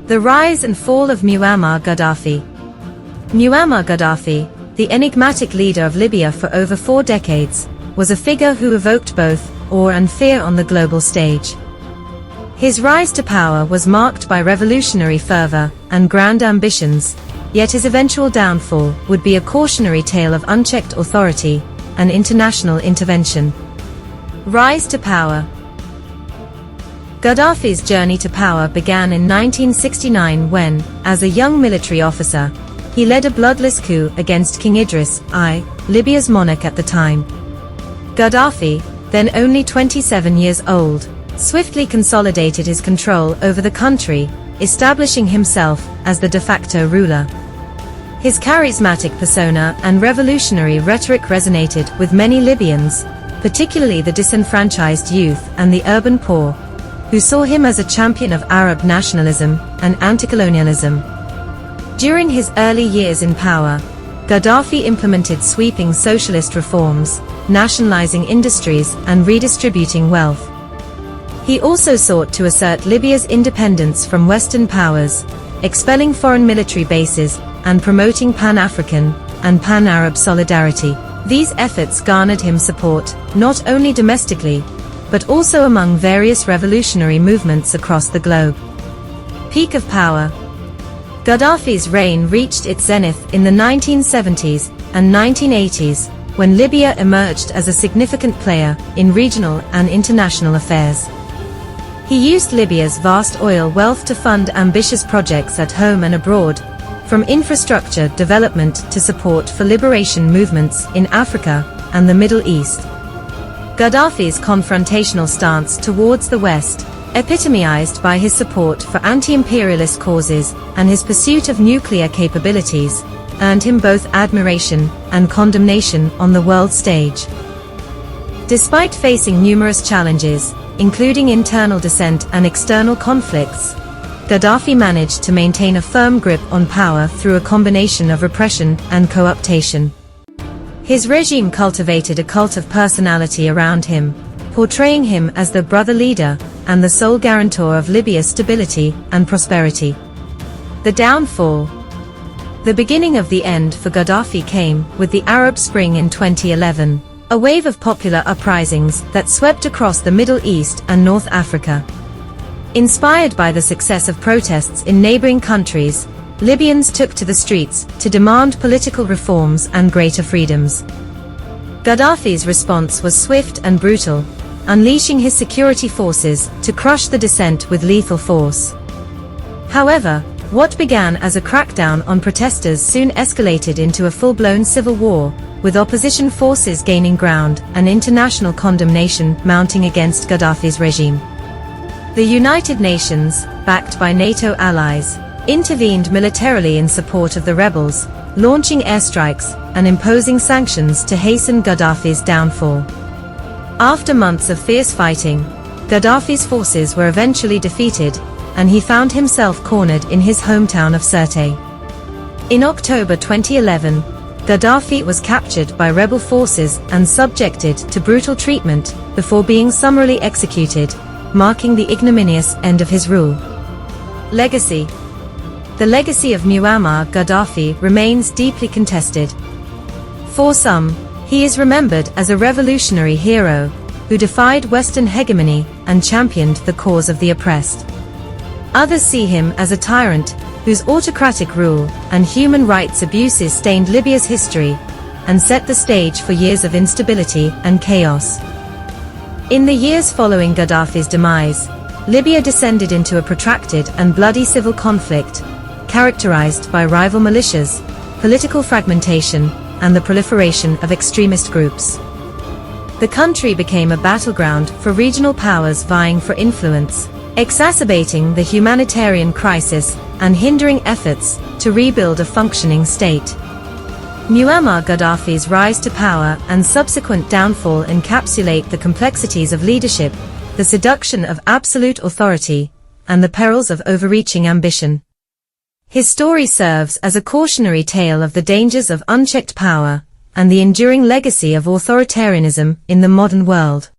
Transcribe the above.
The rise and fall of Muammar Gaddafi. Muammar Gaddafi, the enigmatic leader of Libya for over 4 decades, was a figure who evoked both awe and fear on the global stage. His rise to power was marked by revolutionary fervor and grand ambitions, yet his eventual downfall would be a cautionary tale of unchecked authority and international intervention. Rise to power. Gaddafi's journey to power began in 1969 when, as a young military officer, he led a bloodless coup against King Idris I, Libya's monarch at the time. Gaddafi, then only 27 years old, swiftly consolidated his control over the country, establishing himself as the de facto ruler. His charismatic persona and revolutionary rhetoric resonated with many Libyans, particularly the disenfranchised youth and the urban poor, who saw him as a champion of Arab nationalism and anti-colonialism. During his early years in power, Gaddafi implemented sweeping socialist reforms, nationalizing industries and redistributing wealth. He also sought to assert Libya's independence from Western powers, expelling foreign military bases and promoting Pan-African and Pan-Arab solidarity. These efforts garnered him support, not only domestically, but also among various revolutionary movements across the globe. Peak of power. Gaddafi's reign reached its zenith in the 1970s and 1980s, when Libya emerged as a significant player in regional and international affairs. He used Libya's vast oil wealth to fund ambitious projects at home and abroad, from infrastructure development to support for liberation movements in Africa and the Middle East. Gaddafi's confrontational stance towards the West, epitomized by his support for anti-imperialist causes and his pursuit of nuclear capabilities, earned him both admiration and condemnation on the world stage. Despite facing numerous challenges, including internal dissent and external conflicts, Gaddafi managed to maintain a firm grip on power through a combination of repression and co-optation. His regime cultivated a cult of personality around him, portraying him as the brother leader and the sole guarantor of Libya's stability and prosperity. The downfall. The beginning of the end for Gaddafi came with the Arab Spring in 2011, a wave of popular uprisings that swept across the Middle East and North Africa. Inspired by the success of protests in neighboring countries, Libyans took to the streets to demand political reforms and greater freedoms. Gaddafi's response was swift and brutal, unleashing his security forces to crush the dissent with lethal force. However, what began as a crackdown on protesters soon escalated into a full-blown civil war, with opposition forces gaining ground and international condemnation mounting against Gaddafi's regime. The United Nations, backed by NATO allies, intervened militarily in support of the rebels, launching airstrikes and imposing sanctions to hasten Gaddafi's downfall. After months of fierce fighting, Gaddafi's forces were eventually defeated, and he found himself cornered in his hometown of Sirte. In October 2011, Gaddafi was captured by rebel forces and subjected to brutal treatment before being summarily executed, marking the ignominious end of his rule. Legacy. The legacy of Muammar Gaddafi remains deeply contested. For some, he is remembered as a revolutionary hero who defied Western hegemony and championed the cause of the oppressed. Others see him as a tyrant whose autocratic rule and human rights abuses stained Libya's history and set the stage for years of instability and chaos. In the years following Gaddafi's demise, Libya descended into a protracted and bloody civil conflict, characterized by rival militias, political fragmentation, and the proliferation of extremist groups. The country became a battleground for regional powers vying for influence, exacerbating the humanitarian crisis and hindering efforts to rebuild a functioning state. Muammar Gaddafi's rise to power and subsequent downfall encapsulate the complexities of leadership, the seduction of absolute authority, and the perils of overreaching ambition. His story serves as a cautionary tale of the dangers of unchecked power and the enduring legacy of authoritarianism in the modern world.